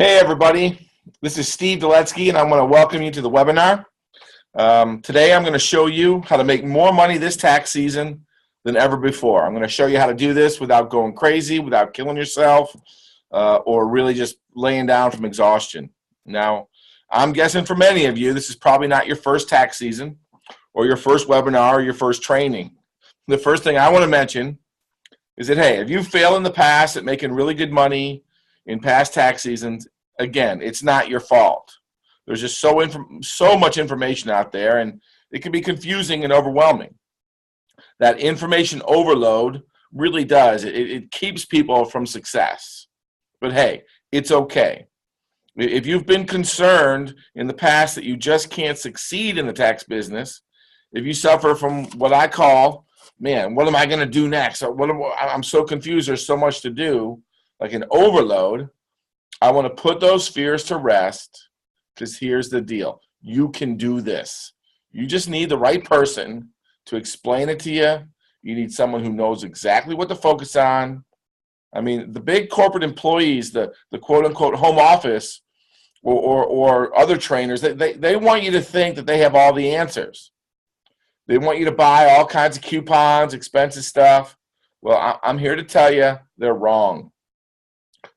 Hey everybody, this is Steve Duletsky and I want to welcome you to the webinar. Today I'm going to show you how to make more money this tax season than ever before. I'm going to show you how to do this without going crazy, without killing yourself, or really just laying down from exhaustion. Now, I'm guessing for many of you, this is probably not your first tax season or your first webinar or your first training. The first thing I want to mention is that, hey, if you failed in the past at making really good money in past tax seasons, again, it's not your fault. There's just so much information out there, and it can be confusing and overwhelming. That information overload really does. It keeps people from success. But hey, it's okay. If you've been concerned in the past that you just can't succeed in the tax business, if you suffer from what I call, man, what am I going to do next? I'm so confused, there's so much to do, like an overload, I want to put those fears to rest, because here's the deal. You can do this. You just need the right person to explain it to you. You need someone who knows exactly what to focus on. I mean, the big corporate employees, the quote-unquote home office or other trainers, they want you to think that they have all the answers. They want you to buy all kinds of coupons, expensive stuff. Well, I'm here to tell you they're wrong.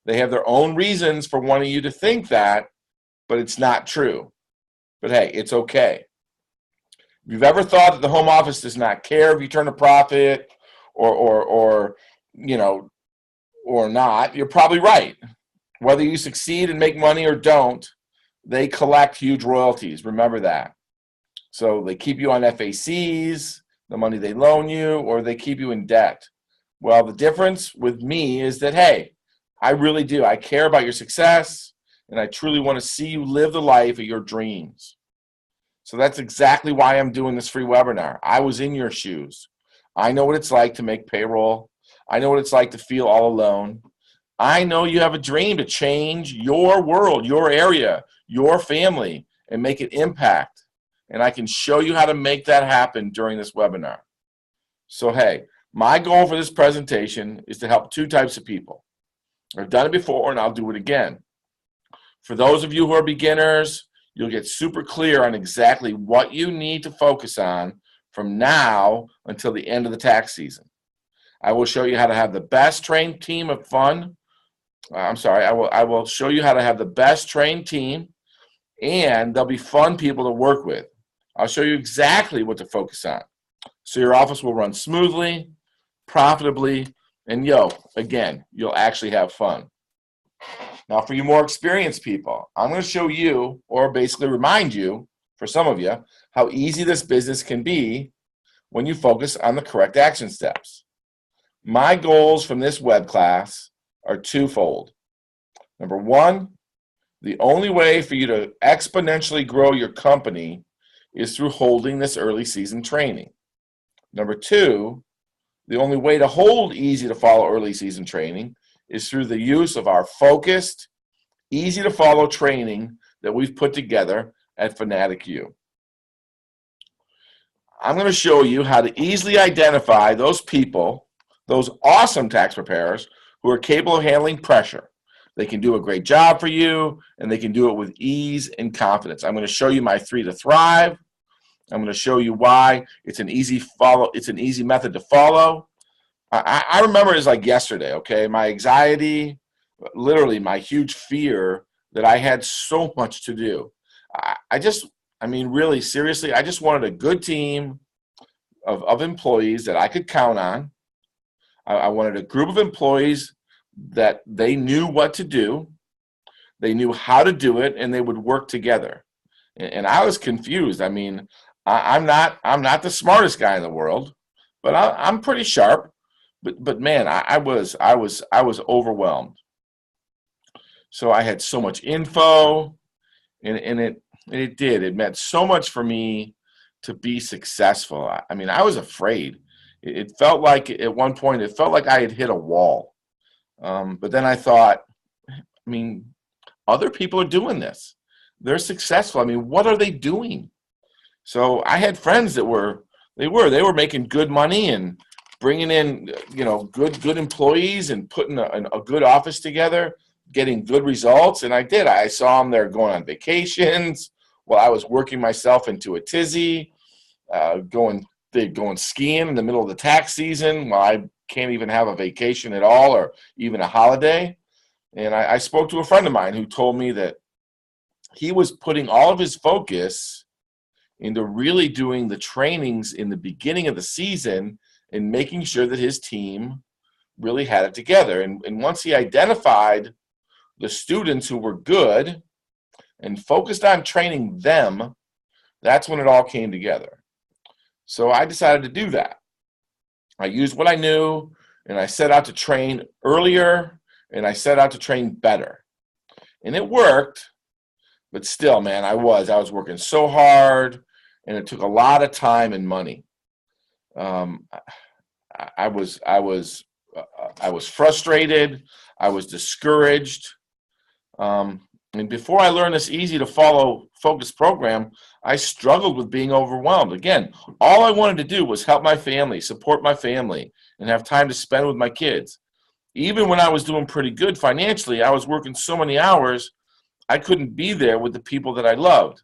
They have their own reasons for wanting you to think that, but it's not true. But hey, it's okay. If you've ever thought that the home office does not care if you turn a profit or not, you're probably right. Whether you succeed and make money or don't, they collect huge royalties. Remember that. So they keep you on FACs, the money they loan you, or they keep you in debt. Well, the difference with me is that, hey, I really do. I care about your success, and I truly want to see you live the life of your dreams. So that's exactly why I'm doing this free webinar. I was in your shoes. I know what it's like to make payroll. I know what it's like to feel all alone. I know you have a dream to change your world, your area, your family, and make an impact. And I can show you how to make that happen during this webinar. So hey, my goal for this presentation is to help two types of people. I've done it before and I'll do it again. For those of you who are beginners, you'll get super clear on exactly what you need to focus on from now until the end of the tax season. I will show you how to have the best trained team of fun. I will show you how to have the best trained team, and they'll be fun people to work with. I'll show you exactly what to focus on, so your office will run smoothly, profitably, and again, you'll actually have fun. Now, for you more experienced people, I'm going to show you, or basically remind you, for some of you, how easy this business can be when you focus on the correct action steps. My goals from this web class are twofold. Number one, the only way for you to exponentially grow your company is through holding this early season training. Number two, the only way to hold easy to follow early season training is through the use of our focused, easy to follow training that we've put together at Fanatic U. I'm going to show you how to easily identify those people, those awesome tax preparers who are capable of handling pressure. They can do a great job for you, and they can do it with ease and confidence. I'm going to show you my 3 to Thrive. I'm going to show you why it's an easy method to follow. I remember it's like yesterday, okay? My anxiety, literally my huge fear that I had so much to do. Really, seriously, I just wanted a good team of employees that I could count on. I wanted a group of employees that they knew what to do, they knew how to do it, and they would work together. And I was confused. I mean, I'm not the smartest guy in the world, but I'm pretty sharp. But man, I was overwhelmed. So I had so much info, and it meant so much for me to be successful. I mean, I was afraid. It felt like at one point I had hit a wall. But then I thought, I mean, other people are doing this. They're successful. I mean, what are they doing? So I had friends that were making good money and bringing in, good employees and putting a good office together. getting good results, and I did. I saw them there going on vacations while I was working myself into a tizzy, going skiing in the middle of the tax season while I can't even have a vacation at all or even a holiday. And I spoke to a friend of mine who told me that he was putting all of his focus into really doing the trainings in the beginning of the season and making sure that his team really had it together. And once he identified the students who were good and focused on training them, that's when it all came together. So I decided to do that. I used what I knew, and I set out to train earlier, and I set out to train better. And it worked, but still, man, I was working so hard, and it took a lot of time and money. I was frustrated. I was discouraged. And before I learned this easy to follow focus program, I struggled with being overwhelmed. Again, all I wanted to do was help my family, support my family, and have time to spend with my kids. Even when I was doing pretty good financially, I was working so many hours, I couldn't be there with the people that I loved.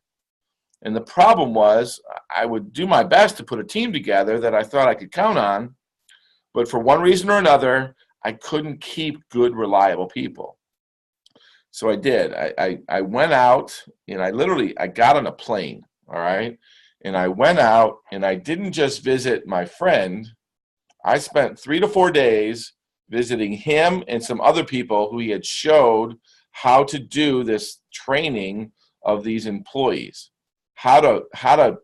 And the problem was, I would do my best to put a team together that I thought I could count on, but for one reason or another, I couldn't keep good, reliable people. So I did. I went out, and I got on a plane, all right? And I went out, and I didn't just visit my friend. I spent 3 to 4 days visiting him and some other people who he had showed how to do this training of these employees, how to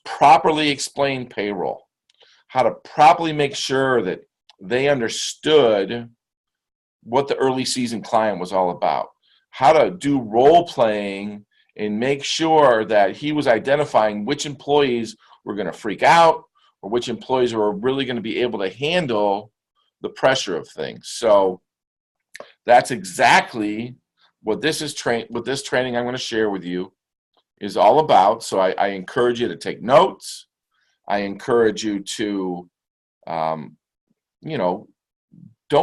properly explain payroll, how to properly make sure that they understood what the early season client was all about, how to do role playing and make sure that he was identifying which employees were going to freak out or which employees were really going to be able to handle the pressure of things. So that's exactly what this training I'm going to share with you is all about. So I encourage you to take notes. I encourage you to, don't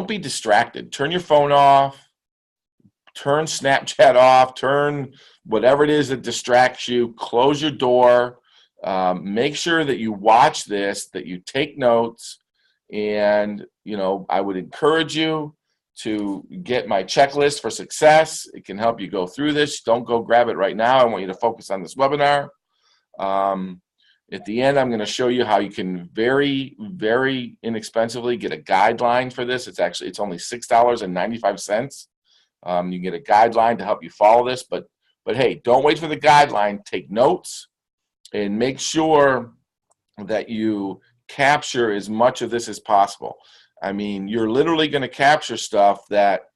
be distracted. Turn your phone off. Turn Snapchat off, turn whatever it is that distracts you, close your door, make sure that you watch this, that you take notes, and, I would encourage you to get my checklist for success. It can help you go through this. Don't go grab it right now. I want you to focus on this webinar. At the end, I'm going to show you how you can very, very inexpensively get a guideline for this. It's only $6.95. You get a guideline to help you follow this, but hey, don't wait for the guideline. Take notes and make sure that you capture as much of this as possible. I mean, you're literally going to capture stuff that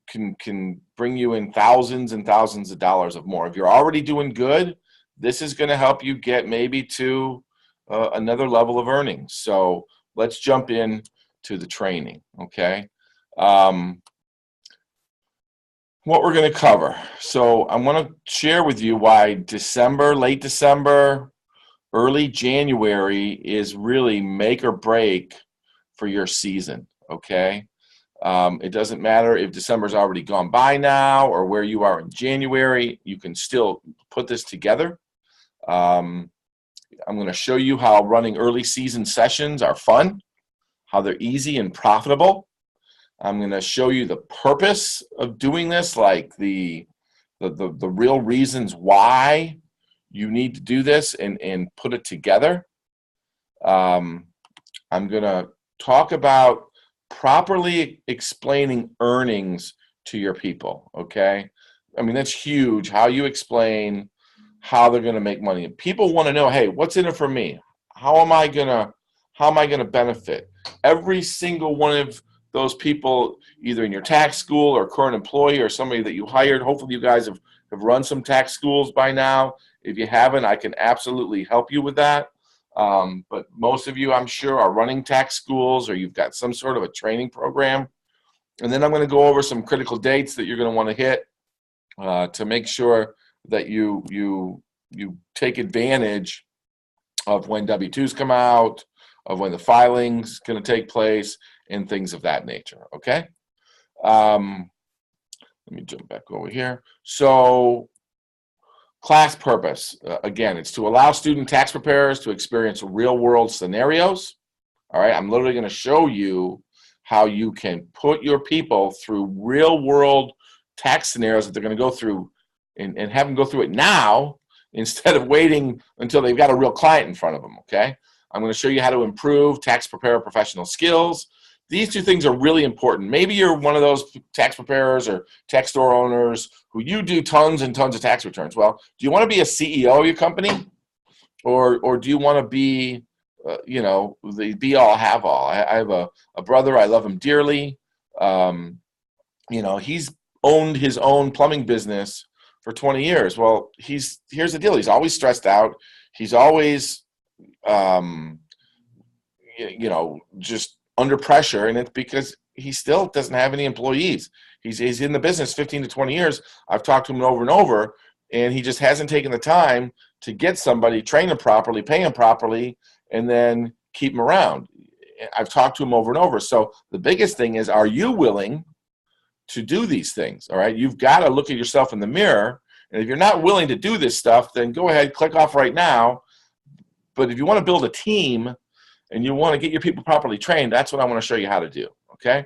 can bring you in thousands and thousands of dollars of more. If you're already doing good, this is going to help you get maybe to another level of earnings. So let's jump in to the training, okay? What we're going to cover. So I'm going to share with you why late December, early January is really make or break for your season, okay? It doesn't matter if December's already gone by now or where you are in January, you can still put this together. I'm going to show you how running early season sessions are fun, how they're easy and profitable. I'm going to show you the purpose of doing this, like the real reasons why you need to do this and put it together. I'm going to talk about properly explaining earnings to your people, okay? I mean, that's huge, how you explain how they're going to make money. People want to know, hey, what's in it for me? How am I going to benefit? Every single one of those people, either in your tax school or current employee or somebody that you hired. Hopefully you guys have run some tax schools by now. If you haven't, I can absolutely help you with that. But most of you, I'm sure, are running tax schools or you've got some sort of a training program. And then I'm going to go over some critical dates that you're going to want to hit to make sure that you take advantage of when W-2s come out, of when the filing's going to take place, and things of that nature, okay? Let me jump back over here. So class purpose, again, it's to allow student tax preparers to experience real-world scenarios. All right, I'm literally going to show you how you can put your people through real-world tax scenarios that they're going to go through and have them go through it now instead of waiting until they've got a real client in front of them, okay? I'm going to show you how to improve tax preparer professional skills. These two things are really important. Maybe you're one of those tax preparers or tax store owners who you do tons and tons of tax returns. Well, do you want to be a CEO of your company, or do you want to be, you know, the be all have all? I have a brother. I love him dearly. You know, he's owned his own plumbing business for 20 years. Well, here's the deal. He's always stressed out. He's always, you know, just under pressure, and it's because he still doesn't have any employees. He's in the business 15 to 20 years. I've talked to him over and over, and he just hasn't taken the time to get somebody, train him properly, pay him properly, and then keep him around. I've talked to him over and over. So the biggest thing is, are you willing to do these things? All right, you've got to look at yourself in the mirror, and if you're not willing to do this stuff, then go ahead, click off right now. But if you want to build a team and you want to get your people properly trained, that's what I want to show you how to do, okay?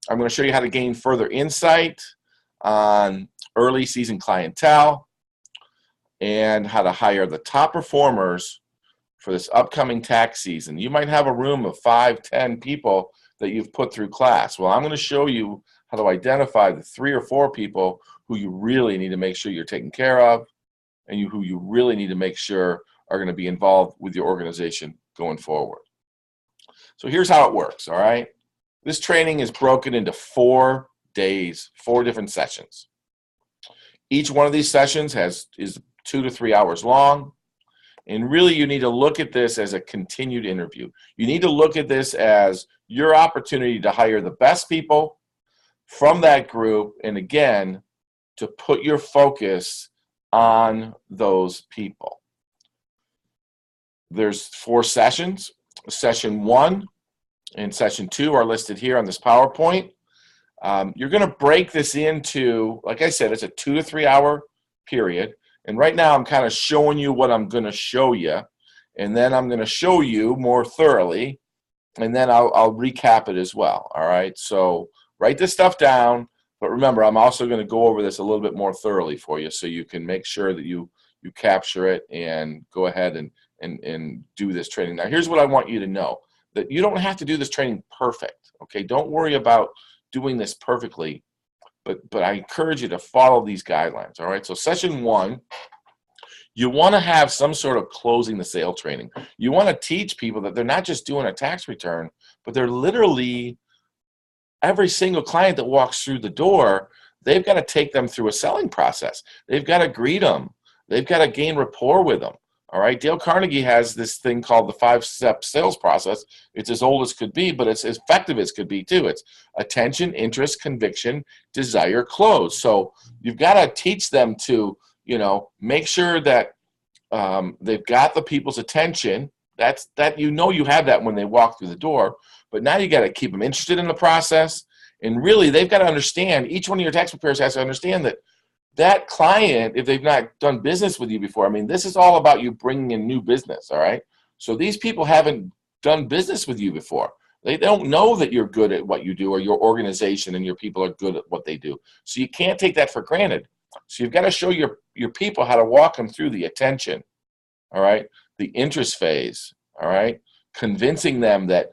I'm going to show you how to gain further insight on early season clientele and how to hire the top performers for this upcoming tax season. You might have a room of 5, 10 people that you've put through class. Well, I'm going to show you how to identify the 3 or 4 people who you really need to make sure you're taking care of, and who you really need to make sure are going to be involved with your organization going forward. So here's how it works, all right? This training is broken into 4 days, 4 different sessions. Each one of these sessions is 2 to 3 hours long. And really, you need to look at this as a continued interview. You need to look at this as your opportunity to hire the best people from that group, and again, to put your focus on those people. There's 4 sessions. Session 1 and session 2 are listed here on this PowerPoint. You're going to break this into, like I said, it's a 2 to 3 hour period. And right now I'm kind of showing you what I'm going to show you. And then I'm going to show you more thoroughly. And then I'll recap it as well. All right. So write this stuff down. But remember, I'm also going to go over this a little bit more thoroughly for you so you can make sure that you capture it and go ahead and do this training. Now, here's what I want you to know, that you don't have to do this training perfect, okay? Don't worry about doing this perfectly, but I encourage you to follow these guidelines, all right? So session 1, you want to have some sort of closing the sale training. You want to teach people that they're not just doing a tax return, but they're literally, every single client that walks through the door, they've got to take them through a selling process. They've got to greet them. They've got to gain rapport with them. All right, Dale Carnegie has this thing called the 5-step sales process. It's as old as could be, but it's as effective as could be too. It's attention, interest, conviction, desire, close. So you've got to teach them to, you know, make sure that they've got the people's attention. That you know you have that when they walk through the door. But now you got to keep them interested in the process, and really they've got to understand. Each one of your tax preparers has to understand that client, if they've not done business with you before, I mean, this is all about you bringing in new business, all right? So these people haven't done business with you before. They don't know that you're good at what you do, or your organization and your people are good at what they do. So you can't take that for granted. So you've got to show your people how to walk them through the attention, all right? The interest phase, all right? Convincing them that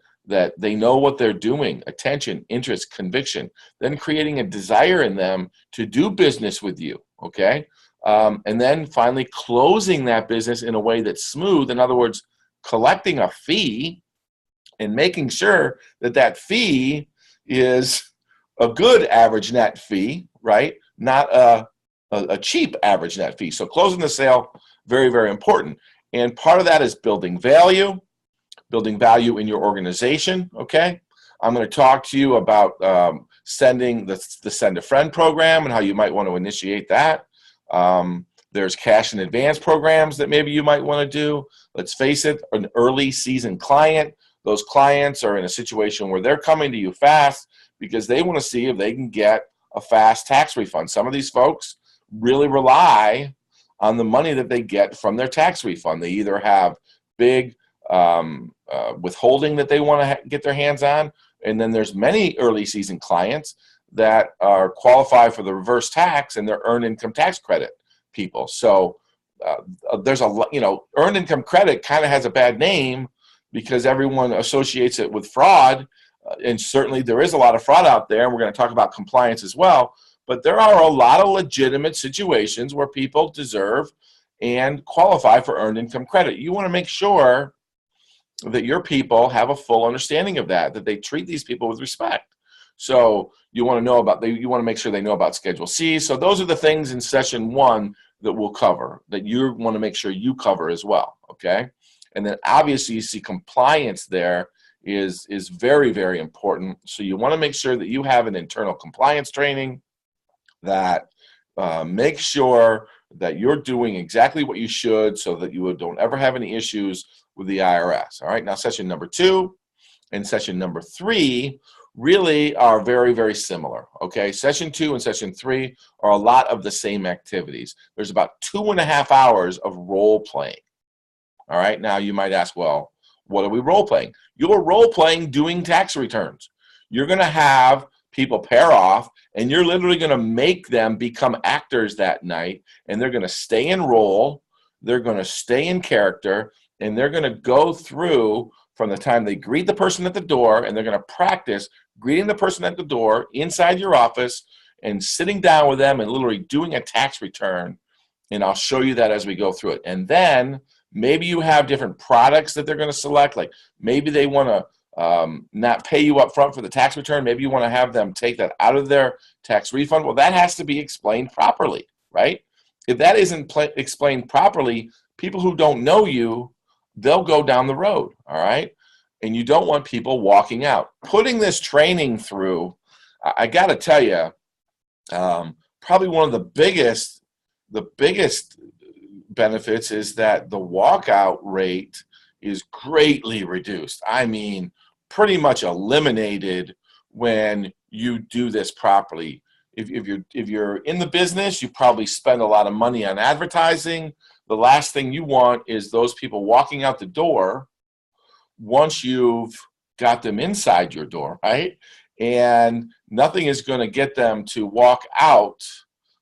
they know what they're doing, attention, interest, conviction, then creating a desire in them to do business with you, okay? And then finally closing that business in a way that's smooth. In other words, collecting a fee and making sure that fee is a good average net fee, right? Not a cheap average net fee. So closing the sale, very, very important. And part of that is building value in your organization, okay? I'm going to talk to you about sending the Send a Friend program and how you might want to initiate that. There's cash in advance programs that maybe you might want to do. Let's face it, an early season client, those clients are in a situation where they're coming to you fast because they want to see if they can get a fast tax refund. Some of these folks really rely on the money that they get from their tax refund. They either have big withholding that they want to get their hands on, and then there's many early season clients that are qualified for the reverse tax and they're earned income tax credit people. So there's earned income credit kind of has a bad name because everyone associates it with fraud, and certainly there is a lot of fraud out there, and we're going to talk about compliance as well. But there are a lot of legitimate situations where people deserve and qualify for earned income credit. You want to make sure that your people have a full understanding of that they treat these people with respect. So you want to make sure they know about Schedule C. So those are the things in session 1 that we'll cover, that you want to make sure you cover as well, okay? And then obviously you see compliance there is very, very important. So you want to make sure that you have an internal compliance training that makes sure that you're doing exactly what you should so that you don't ever have any issues with the IRS. All right, now session number 2 and session number 3 really are very, very similar, okay? Session 2 and session 3 are a lot of the same activities. There's about 2.5 hours of role playing, all right? Now you might ask, well, what are we role playing? You're role playing doing tax returns. You're gonna have people pair off, and you're literally gonna make them become actors that night, and they're gonna stay in role, they're gonna stay in character, and they're gonna go through from the time they greet the person at the door, and they're gonna practice greeting the person at the door inside your office and sitting down with them and literally doing a tax return. And I'll show you that as we go through it. And then maybe you have different products that they're gonna select, like maybe they wanna not pay you up front for the tax return. Maybe you want to have them take that out of their tax refund. Well, that has to be explained properly, right? If that isn't explained properly, people who don't know you, they'll go down the road, all right? And you don't want people walking out. Putting this training through, I got to tell you, probably one of the biggest benefits is that the walkout rate is greatly reduced. I mean, pretty much eliminated when you do this properly. If you're in the business, you probably spend a lot of money on advertising. The last thing you want is those people walking out the door once you've got them inside your door, right? And nothing is going to get them to walk out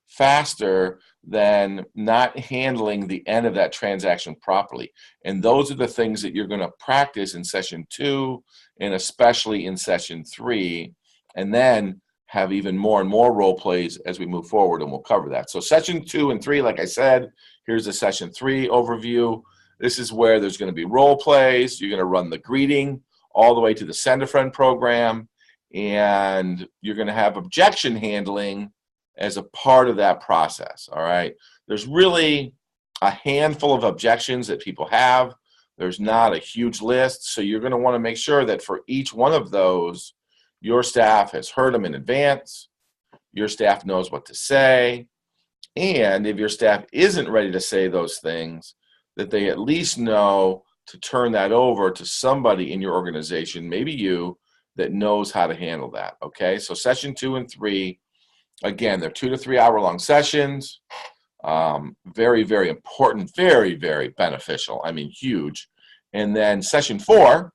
faster than not handling the end of that transaction properly. And those are the things that you're going to practice in session 2 and especially in session 3, and then have even more and more role plays as we move forward, and we'll cover that. So session 2 and 3, like I said, here's the session 3 overview. This is where there's going to be role plays. You're going to run the greeting all the way to the send a friend program, and you're going to have objection handling as a part of that process, all right? There's really a handful of objections that people have. There's not a huge list, so you're going to want to make sure that for each one of those, your staff has heard them in advance, your staff knows what to say, and if your staff isn't ready to say those things, that they at least know to turn that over to somebody in your organization, maybe you, that knows how to handle that, okay? So session 2 and 3, again, they're 2 to 3 hour long sessions. Very, very important, very, very beneficial. I mean, huge. And then session 4,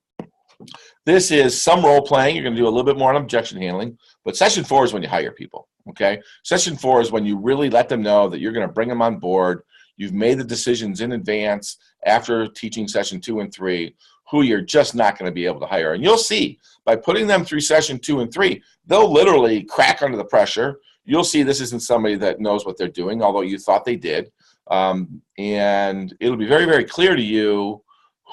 this is some role playing. You're going to do a little bit more on objection handling, but session 4 is when you hire people, okay? Session 4 is when you really let them know that you're going to bring them on board. You've made the decisions in advance after teaching session 2 and 3 who you're just not going to be able to hire. And you'll see by putting them through session 2 and 3, they'll literally crack under the pressure. You'll see this isn't somebody that knows what they're doing, although you thought they did. And it'll be very, very clear to you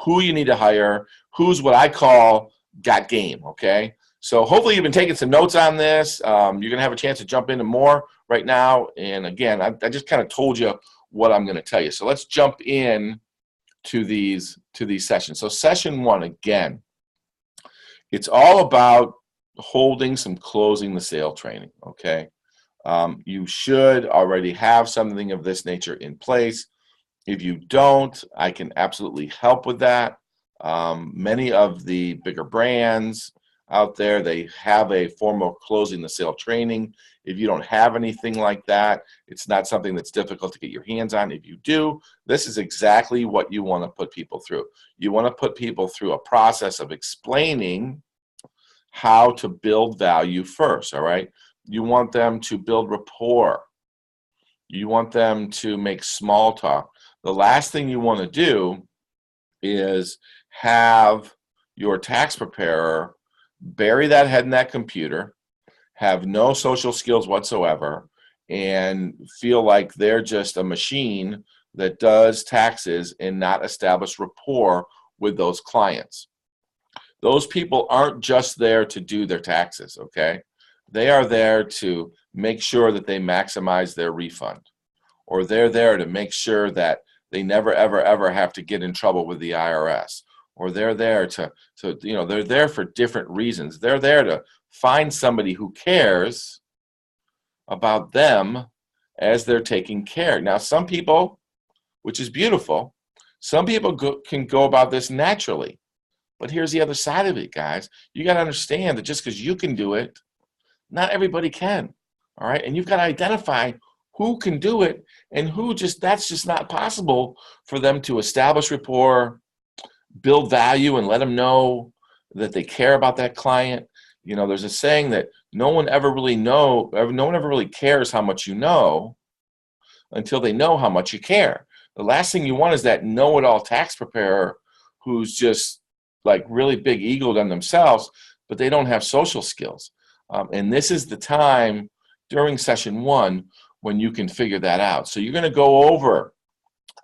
who you need to hire, who's what I call got game, okay? So hopefully you've been taking some notes on this. You're going to have a chance to jump into more right now. And again, I just kind of told you what I'm going to tell you. So let's jump in to these sessions. So session 1, again, it's all about holding some closing the sale training, okay? You should already have something of this nature in place. If you don't, I can absolutely help with that. Many of the bigger brands out there. They have a formal closing the sale training. If you don't have anything like that, it's not something that's difficult to get your hands on. If you do, this is exactly what you want to put people through. You want to put people through a process of explaining how to build value first, all right? You want them to build rapport. You want them to make small talk. The last thing you want to do is have your tax preparer bury that head in that computer, have no social skills whatsoever, and feel like they're just a machine that does taxes and not establish rapport with those clients. Those people aren't just there to do their taxes, okay? They are there to make sure that they maximize their refund, or they're there to make sure that they never, ever, ever have to get in trouble with the IRS, or they're there to they're there for different reasons. They're there to find somebody who cares about them as they're taking care. Now, some people, which is beautiful, some people can go about this naturally. But here's the other side of it, guys. You got to understand that just because you can do it, not everybody can. All right. And you've got to identify who can do it and who that's just not possible for them to establish rapport, build value, and let them know that they care about that client. You know, there's a saying that no one ever really cares how much you know until they know how much you care. The last thing you want is that know-it-all tax preparer who's just like really big egoed on themselves, but they don't have social skills. And this is the time during session 1 when you can figure that out. So you're going to go over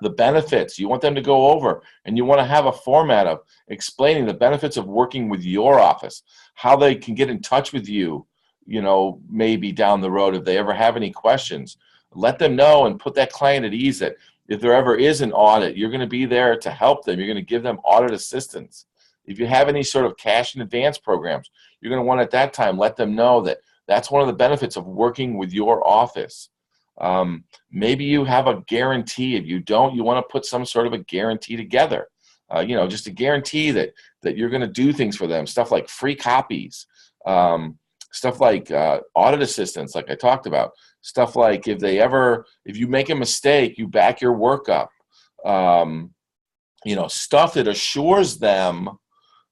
the benefits. You want them to go over, and you want to have a format of explaining the benefits of working with your office, how they can get in touch with you, maybe down the road if they ever have any questions. Let them know and put that client at ease that if there ever is an audit, you're going to be there to help them. You're going to give them audit assistance. If you have any sort of cash in advance programs, you're going to want at that time let them know that that's one of the benefits of working with your office. Maybe you have a guarantee. If you don't, you want to put some sort of a guarantee together. Just a guarantee that you're going to do things for them. Stuff like free copies, stuff like audit assistance, like I talked about. Stuff like if you make a mistake, you back your work up. Stuff that assures them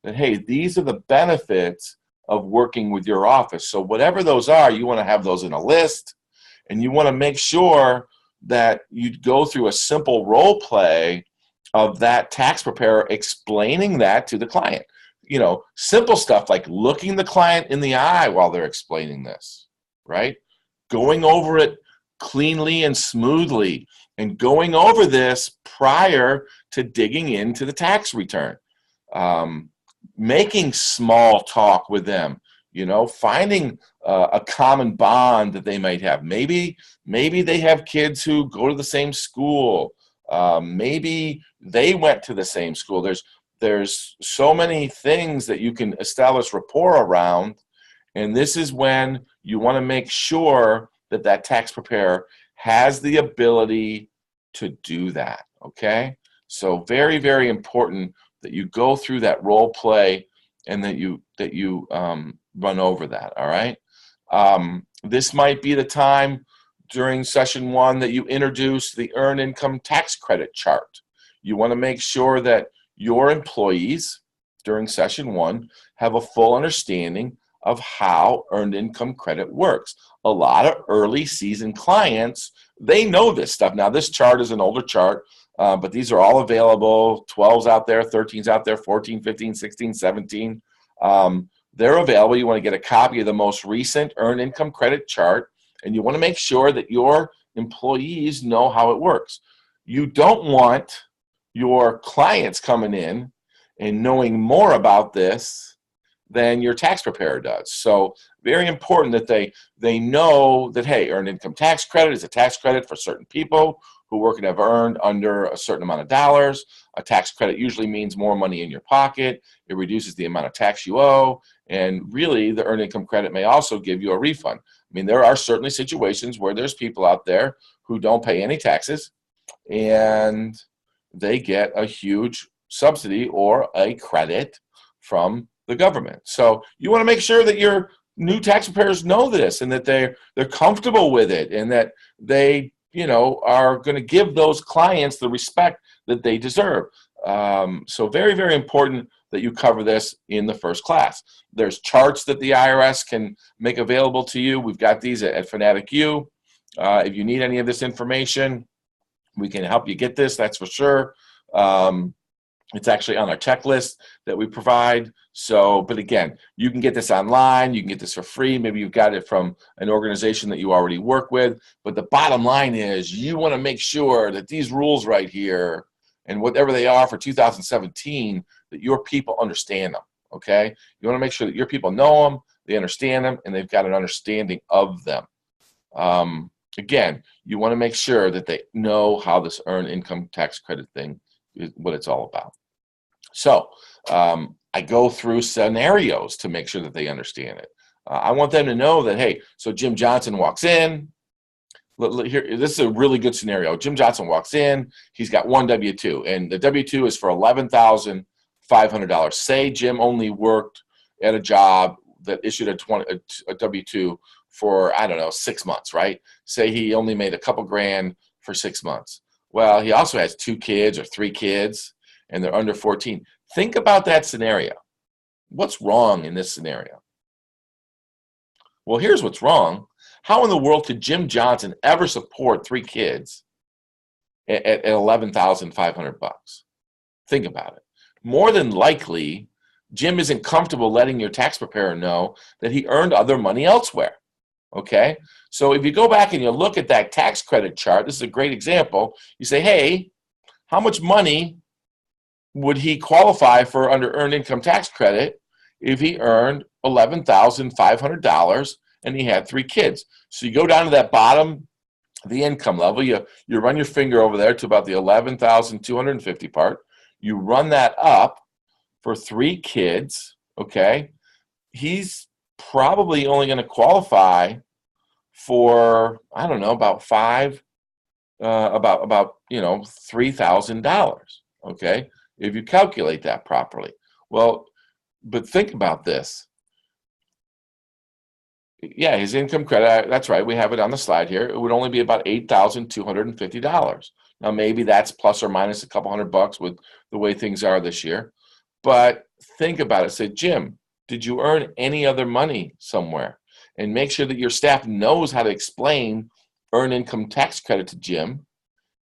that, hey, these are the benefits of working with your office. So whatever those are, you want to have those in a list, and you want to make sure that you go through a simple role play of that tax preparer explaining that to the client. Simple stuff like looking the client in the eye while they're explaining this, right? Going over it cleanly and smoothly, and going over this prior to digging into the tax return. Making small talk with them, finding a common bond that they might have. Maybe they have kids who go to the same school. Maybe they went to the same school. There's so many things that you can establish rapport around, and this is when you want to make sure that tax preparer has the ability to do that, okay? So very, very important that you go through that role play and that you run over that, all right? This might be the time during session 1 that you introduce the earned income tax credit chart. You want to make sure that your employees during session 1 have a full understanding of how earned income credit works. A lot of early season clients, they know this stuff. Now, this chart is an older chart, but these are all available. 12's out there, 13's out there, 14, 15, 16, 17. They're available. You want to get a copy of the most recent earned income credit chart, and you want to make sure that your employees know how it works. You don't want your clients coming in and knowing more about this than your tax preparer does. So very important that they know that, hey, earned income tax credit is a tax credit for certain people who work and have earned under a certain amount of dollars. A tax credit usually means more money in your pocket. It reduces the amount of tax you owe. And really, the earned income credit may also give you a refund. I mean, there are certainly situations where there's people out there who don't pay any taxes, and they get a huge subsidy or a credit from the government. So you want to make sure that your new tax preparers know this and that they're comfortable with it and that they, you know, are going to give those clients the respect that they deserve. So very, very important that you cover this in the first class. There's charts that the IRS can make available to you. We've got these at Fanatic U. If you need any of this information, we can help you get this, that's for sure. It's actually on our checklist that we provide. So, but again, you can get this online, you can get this for free. Maybe you've got it from an organization that you already work with. But the bottom line is you want to make sure that these rules right here and whatever they are for 2017, that your people understand them, okay? You want to make sure that your people know them, they understand them, and they've got an understanding of them. Again, you want to make sure that they know how this earned income tax credit thing is, what it's all about. So I go through scenarios to make sure that they understand it. I want them to know that, hey, so Jim Johnson walks in. Here, this is a really good scenario. Jim Johnson walks in. He's got one W-2, and the W-2 is for $11,500. Say Jim only worked at a job that issued a W-2 for, I don't know, 6 months, right? Say he only made a couple grand for 6 months. Well, he also has 2 kids or 3 kids, and they're under 14. Think about that scenario. What's wrong in this scenario? Well, here's what's wrong. How in the world could Jim Johnson ever support 3 kids at $11,500? Think about it. More than likely, Jim isn't comfortable letting your tax preparer know that he earned other money elsewhere. Okay? So if you go back and you look at that tax credit chart, this is a great example. You say, hey, how much money would he qualify for under earned income tax credit if he earned $11,500 and he had 3 kids? So you go down to that bottom, the income level, you run your finger over there to about the 11,250 part. You run that up for 3 kids, okay? He's probably only going to qualify for, I don't know, about $3,000, okay? If you calculate that properly. Well, but think about this. Yeah, his income credit, that's right, we have it on the slide here. It would only be about $8,250. Now, maybe that's plus or minus a couple $100 with the way things are this year. But think about it. Say, Jim, did you earn any other money somewhere? And make sure that your staff knows how to explain earned income tax credit to Jim.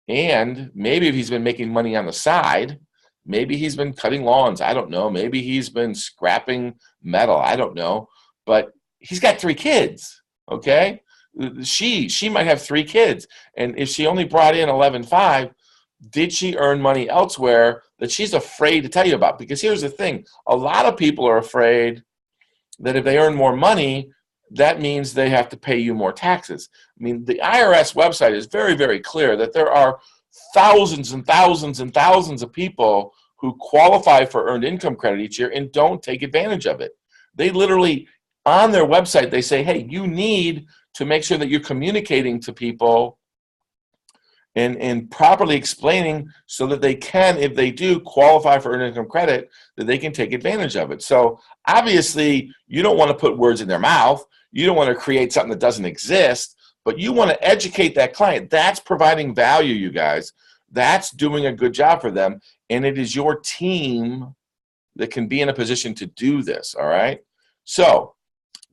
And maybe if he's been making money on the side, maybe he's been cutting lawns. I don't know. Maybe he's been scrapping metal. I don't know. But he's got 3 kids, okay? She might have 3 kids. And if she only brought in 11.5, did she earn money elsewhere that she's afraid to tell you about? Because here's the thing. A lot of people are afraid that if they earn more money, that means they have to pay you more taxes. I mean, the IRS website is very, very clear that there are thousands and thousands and thousands of people who qualify for earned income credit each year and don't take advantage of it. They literally, on their website, they say, hey, you need to make sure that you're communicating to people and properly explaining so that they can, if they do qualify for earned income credit, that they can take advantage of it. So obviously, you don't want to put words in their mouth. You don't want to create something that doesn't exist, but you want to educate that client. That's providing value, you guys. That's doing a good job for them, and it is your team that can be in a position to do this, all right? So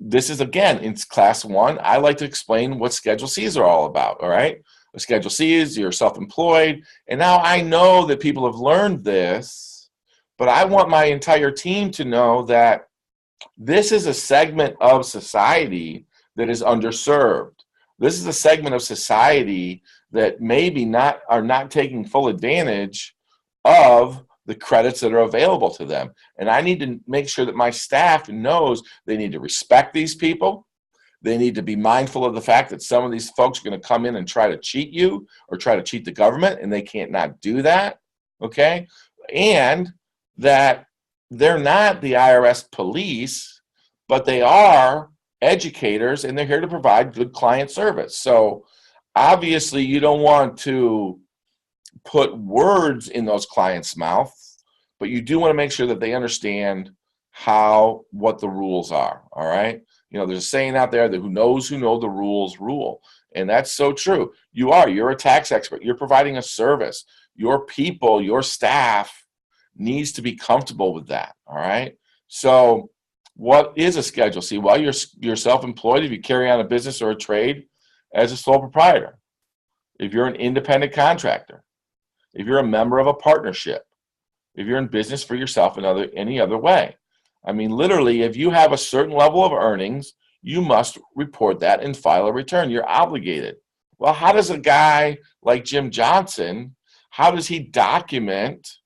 this is, again, in class 1, I like to explain what Schedule Cs are all about, all right? A Schedule C is you're self-employed, and now I know that people have learned this, but I want my entire team to know that this is a segment of society that is underserved. This is a segment of society that maybe are not taking full advantage of the credits that are available to them. And I need to make sure that my staff knows they need to respect these people. They need to be mindful of the fact that some of these folks are going to come in and try to cheat you or try to cheat the government, and they can't not do that, okay? And that they're not the IRS police, but they are educators, and they're here to provide good client service. So obviously, you don't want to put words in those clients' mouths, but you do want to make sure that they understand what the rules are. All right. There's a saying out there that who know the rules rule. And that's so true. You're a tax expert. You're providing a service. Your people, your staff needs to be comfortable with that. All right. So what is a Schedule C? Well, you're self-employed if you carry on a business or a trade as a sole proprietor. If you're an independent contractor, if you're a member of a partnership, if you're in business for yourself in any other way. I mean, literally, if you have a certain level of earnings, you must report that and file a return. You're obligated. Well, how does a guy like Jim Johnson, how does he document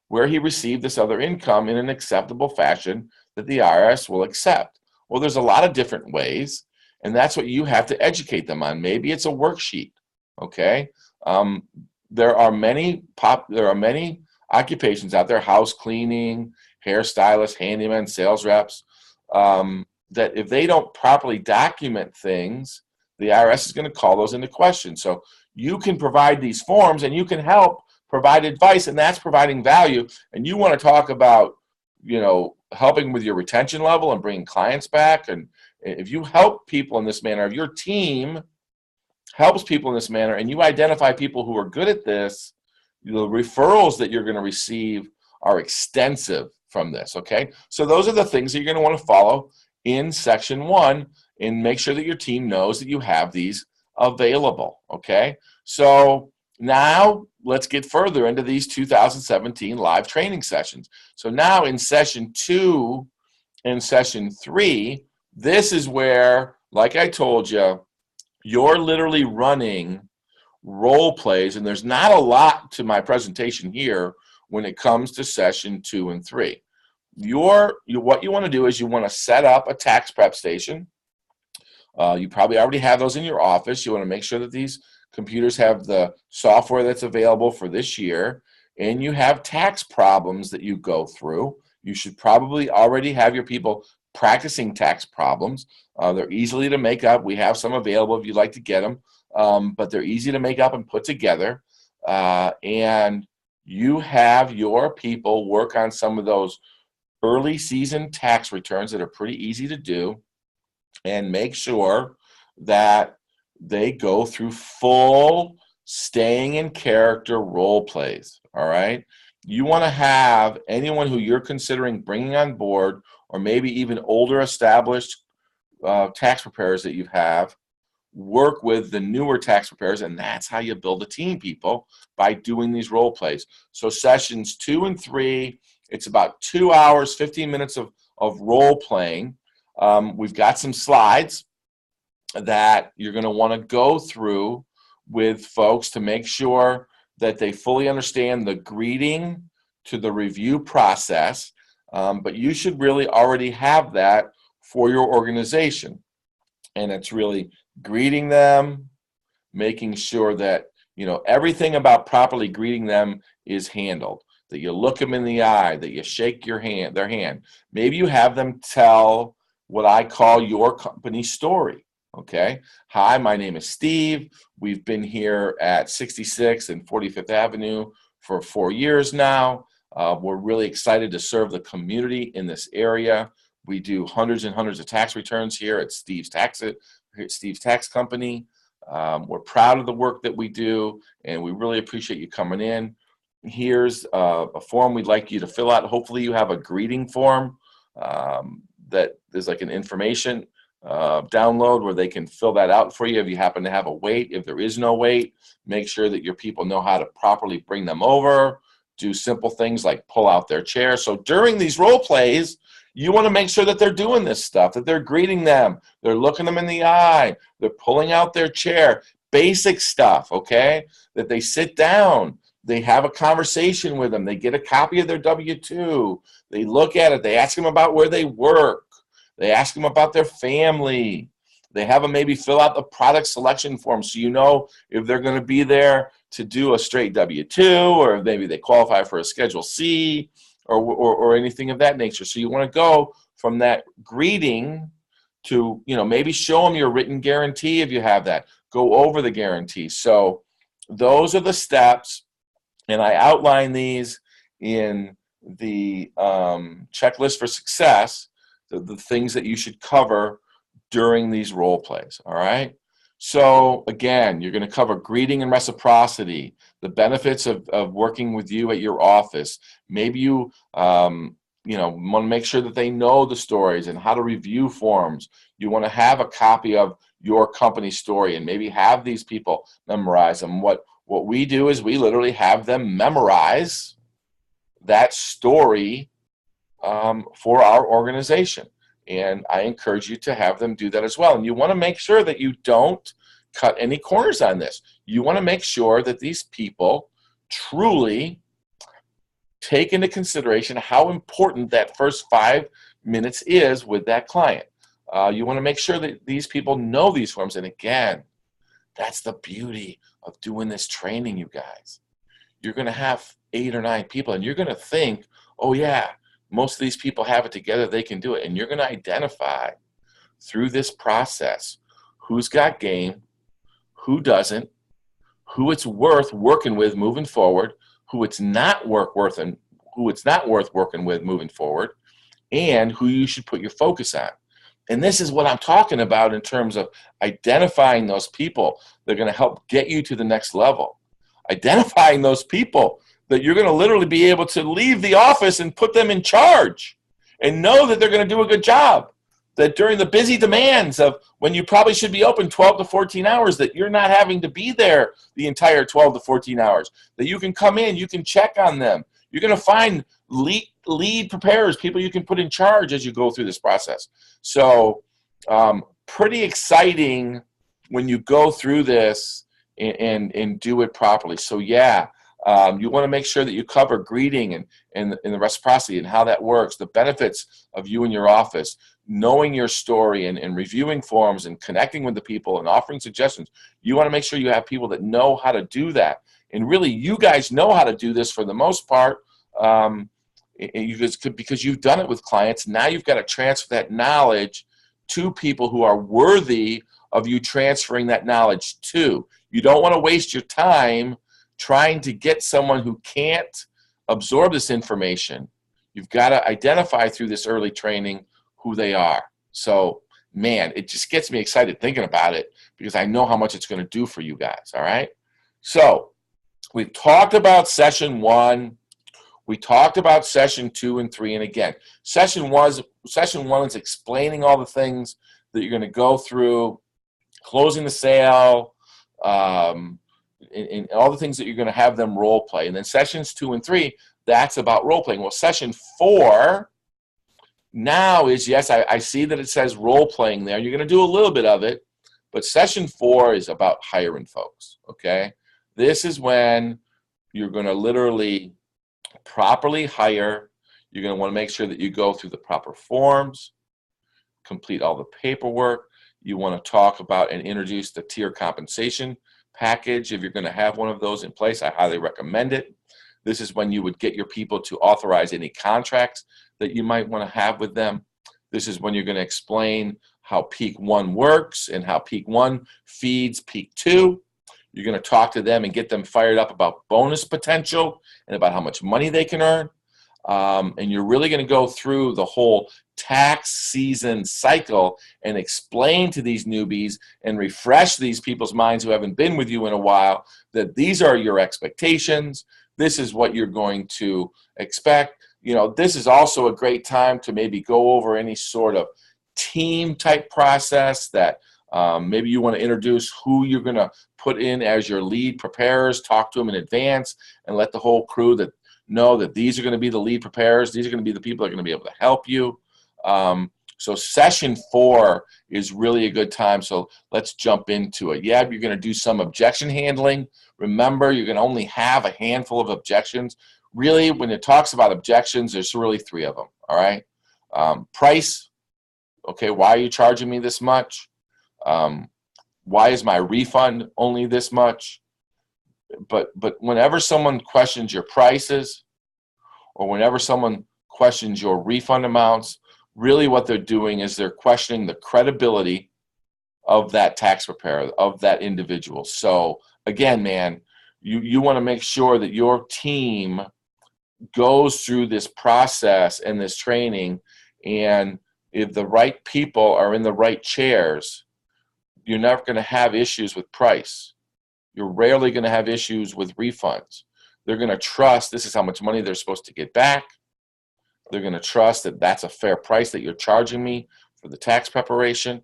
where he received this other income in an acceptable fashion that the IRS will accept? Well, there's a lot of different ways, and that's what you have to educate them on. Maybe it's a worksheet, okay? There are many occupations out there, house cleaning, hairstylists, handymen, sales reps, that if they don't properly document things, the IRS is going to call those into question. So you can provide these forms and you can help provide advice, and that's providing value. And you want to talk about, helping with your retention level and bringing clients back. And if you help people in this manner, if your team helps people in this manner and you identify people who are good at this, the referrals that you're going to receive are extensive from this, okay? So those are the things that you're going to want to follow in Section 1 and make sure that your team knows that you have these available, okay? So now let's get further into these 2017 live training sessions. So now in Session 2 and Session 3, this is where, like I told you, you're literally running role plays, and there's not a lot to my presentation here when it comes to Session 2 and 3. What you want to do is you want to set up a tax prep station. You probably already have those in your office. You want to make sure that these computers have the software that's available for this year, and you have tax problems that you go through. You should probably already have your people practicing tax problems. They're easily to make up. We have some available if you'd like to get them, but they're easy to make up and put together. And you have your people work on some of those early season tax returns that are pretty easy to do, and make sure that they go through full staying in character role plays. All right. You want to have anyone who you're considering bringing on board, or maybe even older established tax preparers that you have, work with the newer tax preparers, and that's how you build a team, people, by doing these role plays. So Sessions 2 and 3, it's about 2 hours, 15 minutes of role playing. We've got some slides that you're going to want to go through with folks to make sure that they fully understand the greeting to the review process. But you should really already have that for your organization. And it's really greeting them, making sure that everything about properly greeting them is handled, that you look them in the eye, that you shake their hand. Maybe you have them tell what I call your company story. Okay. Hi, my name is Steve. We've been here at 66th and 45th Avenue for 4 years now. We're really excited to serve the community in this area. We do hundreds and hundreds of tax returns here at Steve's Tax Company. We're proud of the work that we do, and we really appreciate you coming in. Here's a form we'd like you to fill out. Hopefully you have a greeting form that is like an information download where they can fill that out for you if you happen to have a wait. If there is no wait, make sure that your people know how to properly bring them over. Do simple things like pull out their chair. So during these role plays, you want to make sure that they're doing this stuff, that they're greeting them, they're looking them in the eye, they're pulling out their chair, basic stuff, okay? That they sit down, they have a conversation with them, they get a copy of their W-2, they look at it, they ask them about where they work, they ask them about their family, they have them maybe fill out the product selection form so you know if they're going to be there to do a straight W-2, or if maybe they qualify for a Schedule C, or anything of that nature. So you want to go from that greeting to, maybe show them your written guarantee if you have that. Go over the guarantee. So those are the steps, and I outline these in checklist for success, the things that you should cover during these role plays, all right? So again, you're going to cover greeting and reciprocity, the benefits of working with you at your office. Maybe you want to make sure that they know the stories and how to review forms. You want to have a copy of your company story and maybe have these people memorize them. What we do is we literally have them memorize that story for our organization. And I encourage you to have them do that as well. And you want to make sure that you don't cut any corners on this. You want to make sure that these people truly take into consideration how important that first 5 minutes is with that client. You want to make sure that these people know these forms. And again, that's the beauty of doing this training, you guys. You're going to have 8 or 9 people, and you're going to think, oh yeah, most of these people have it together, they can do it. And you're going to identify through this process who's got game, who doesn't, who it's worth working with moving forward, who it's not worth working with moving forward, and who you should put your focus on. And this is what I'm talking about in terms of identifying those people that are going to help get you to the next level. Identifying those people that you're going to literally be able to leave the office and put them in charge and know that they're going to do a good job. That during the busy demands of when you probably should be open 12 to 14 hours, that you're not having to be there the entire 12 to 14 hours. That you can come in, you can check on them. You're going to find lead preparers, people you can put in charge as you go through this process. So pretty exciting when you go through this and do it properly. So yeah, you want to make sure that you cover greeting and the reciprocity and how that works, the benefits of you and your office, knowing your story and reviewing forms and connecting with the people and offering suggestions. You want to make sure you have people that know how to do that. And really, you guys know how to do this for the most part because you've done it with clients. Now you've got to transfer that knowledge to people who are worthy of you transferring that knowledge to. You don't want to waste your time trying to get someone who can't absorb this information. You've got to identify through this early training who they are. So, man, it just gets me excited thinking about it because I know how much it's going to do for you guys, all right? So, we've talked about session 1. We talked about session 2 and 3. And again, session one is explaining all the things that you're going to go through, closing the sale, and all the things that you're going to have them role play. And then sessions 2 and 3, that's about role playing. Well, session 4 now is, yes, I see that it says role playing there. You're going to do a little bit of it, but session 4 is about hiring folks, okay? This is when you're going to literally properly hire. You're going to want to make sure that you go through the proper forms, complete all the paperwork. You want to talk about and introduce the tier compensation package. If you're going to have one of those in place, I highly recommend it. This is when you would get your people to authorize any contracts that you might want to have with them. This is when you're going to explain how Peak 1 works and how Peak 1 feeds Peak 2. You're going to talk to them and get them fired up about bonus potential and about how much money they can earn. And you're really going to go through the whole tax season cycle and explain to these newbies and refresh these people's minds who haven't been with you in a while that these are your expectations. This is what you're going to expect. You know, this is also a great time to maybe go over any sort of team type process that maybe you want to introduce who you're going to put in as your lead preparers, talk to them in advance and let the whole crew that know that these are going to be the lead preparers. These are going to be the people that are going to be able to help you. So session 4 is really a good time. So let's jump into it. Yeah, you're going to do some objection handling. Remember, you're going to only have a handful of objections. Really, when it talks about objections, there's really 3 of them, all right? Price. Okay, why are you charging me this much? Why is my refund only this much? But whenever someone questions your prices or whenever someone questions your refund amounts, really what they're doing is they're questioning the credibility of that tax preparer, of that individual. So again, man, you want to make sure that your team goes through this process and this training, and if the right people are in the right chairs, you're never going to have issues with price. You're rarely going to have issues with refunds. They're going to trust this is how much money they're supposed to get back. They're going to trust that that's a fair price that you're charging me for the tax preparation.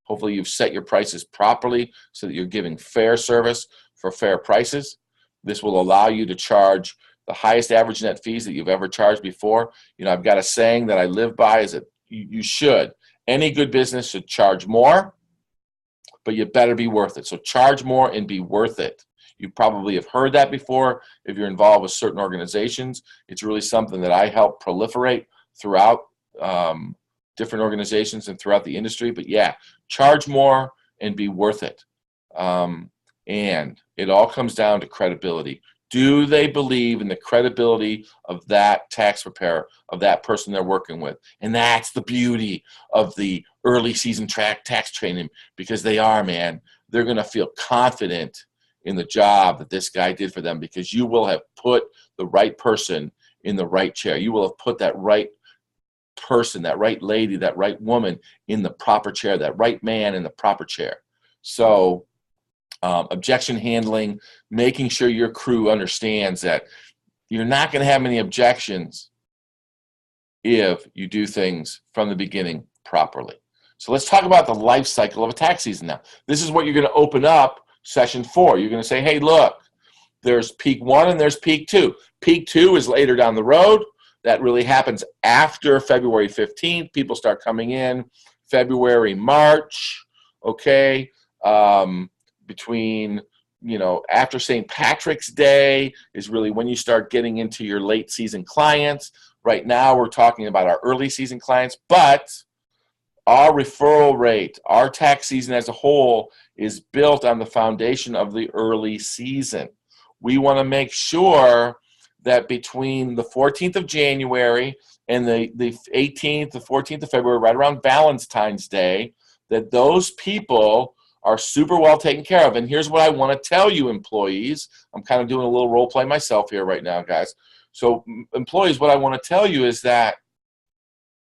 Hopefully you've set your prices properly so that you're giving fair service for fair prices. This will allow you to charge the highest average net fees that you've ever charged before. You know, I've got a saying that I live by is that you should. Any good business should charge more, but you better be worth it. So charge more and be worth it. You probably have heard that before if you're involved with certain organizations. It's really something that I help proliferate throughout different organizations and throughout the industry. But yeah, charge more and be worth it. And it all comes down to credibility. Do they believe in the credibility of that tax preparer, of that person they're working with? And that's the beauty of the early season tax training, because they are, man. They're going to feel confident in the job that this guy did for them, because you will have put the right person in the right chair. You will have put that right person, that right lady, that right woman in the proper chair, that right man in the proper chair. So objection handling, making sure your crew understands that you're not going to have many objections if you do things from the beginning properly. So let's talk about the life cycle of a tax season now. This is what you're going to open up session 4. You're going to say, hey, look, there's peak 1 and there's peak 2. Peak 2 is later down the road. That really happens after February 15th. People start coming in February, March, okay? Between, after St. Patrick's Day is really when you start getting into your late season clients. Right now we're talking about our early season clients, but our referral rate, our tax season as a whole is built on the foundation of the early season. We want to make sure that between the 14th of January and the 18th, the 14th of February, right around Valentine's Day, that those people are super well taken care of. And here's what I want to tell you, employees. I'm kind of doing a little role play myself here right now, guys. So employees, what I want to tell you is that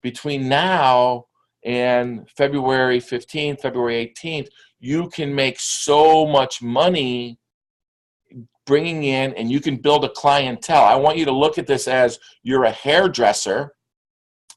between now and February 15th, February 18th, you can make so much money bringing in, and you can build a clientele. I want you to look at this as you're a hairdresser,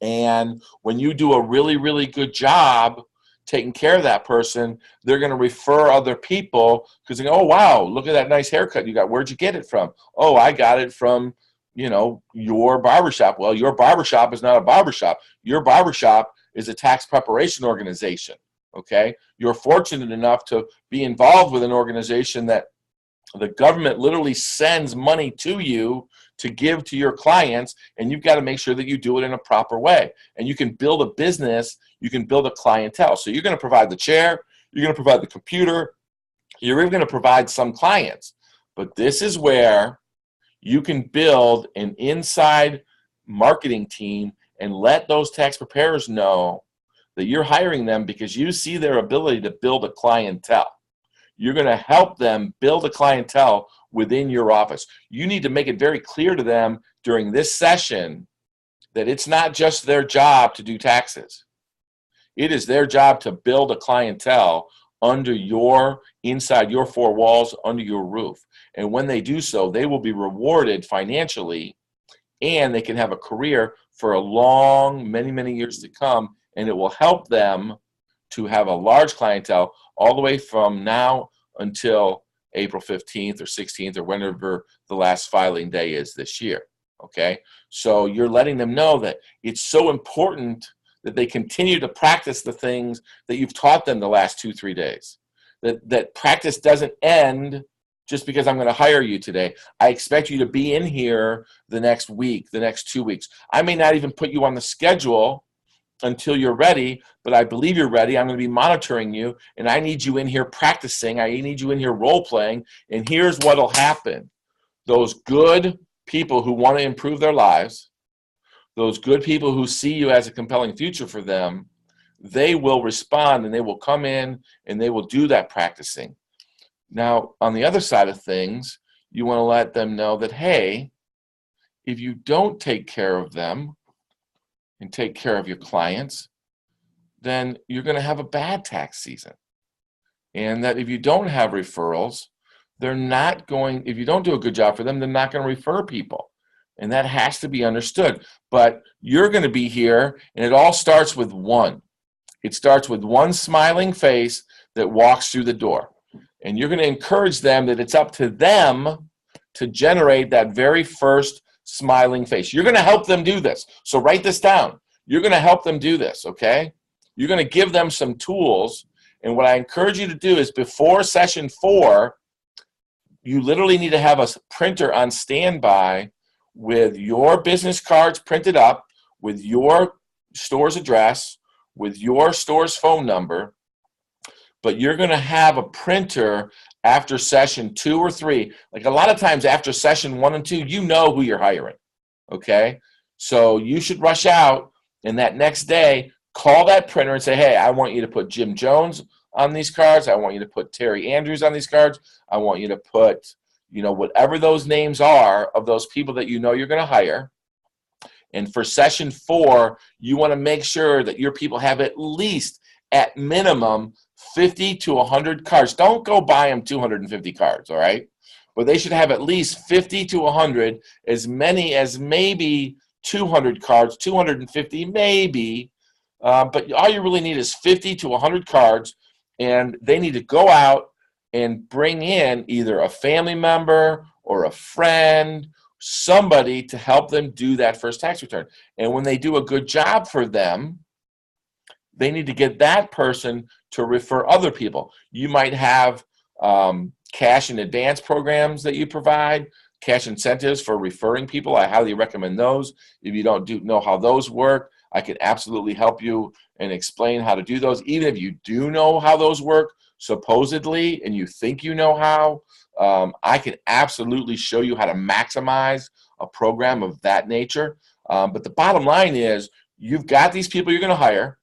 and when you do a really, really good job taking care of that person, they're going to refer other people because they go, oh, wow, look at that nice haircut you got. Where'd you get it from? Oh, I got it from, your barbershop. Well, your barbershop is not a barbershop. Your barbershop is a tax preparation organization, okay? You're fortunate enough to be involved with an organization that the government literally sends money to you to give to your clients, and you've got to make sure that you do it in a proper way. And you can build a business, you can build a clientele. So you're going to provide the chair, you're going to provide the computer, you're even going to provide some clients. But this is where you can build an inside marketing team and let those tax preparers know that you're hiring them because you see their ability to build a clientele. You're going to help them build a clientele within your office. You need to make it very clear to them during this session that it's not just their job to do taxes. It is their job to build a clientele inside your 4 walls, under your roof. And when they do so, they will be rewarded financially, and they can have a career for a long, many, many years to come, and it will help them to have a large clientele all the way from now until April 15th or 16th or whenever the last filing day is this year, okay? So you're letting them know that it's so important that they continue to practice the things that you've taught them the last 2-3 days. That practice doesn't end just because I'm going to hire you today. I expect you to be in here the next week, the next 2 weeks. I may not even put you on the schedule until you're ready, but I believe you're ready. I'm going to be monitoring you, and I need you in here practicing. I need you in here role-playing, and here's what will happen. Those good people who want to improve their lives, those good people who see you as a compelling future for them, they will respond, and they will come in, and they will do that practicing. Now, on the other side of things, you want to let them know that, hey, if you don't take care of them and take care of your clients, then you're going to have a bad tax season. And that if you don't have referrals, they're not going, if you don't do a good job for them, they're not going to refer people. And that has to be understood. But you're going to be here, and it all starts with one. It starts with one smiling face that walks through the door. And you're going to encourage them that it's up to them to generate that very first smiling face. You're going to help them do this. So write this down. You're going to help them do this, okay? You're going to give them some tools. And what I encourage you to do is before session 4, you literally need to have a printer on standby with your business cards printed up, with your store's address, with your store's phone number. But you're going to have a printer after session 2 or 3. Like a lot of times after session 1 and 2, you know who you're hiring, okay? So you should rush out, and that next day, call that printer and say, hey, I want you to put Jim Jones on these cards. I want you to put Terry Andrews on these cards. I want you to put, whatever those names are of those people that you know you're going to hire. And for session 4, you want to make sure that your people have at least, at minimum, 50 to 100 cards. Don't go buy them 250 cards, all right? But they should have at least 50 to 100, as many as maybe 200 cards, 250 maybe. But all you really need is 50 to 100 cards, and they need to go out and bring in either a family member or a friend, somebody to help them do that first tax return. And when they do a good job for them, they need to get that person to refer other people. You might have cash in advance programs that you provide, cash incentives for referring people. I highly recommend those. If you don't know how those work, I can absolutely help you and explain how to do those. Even if you do know how those work, supposedly, and you think you know how, I can absolutely show you how to maximize a program of that nature. But the bottom line is, you've got these people you're going to hire.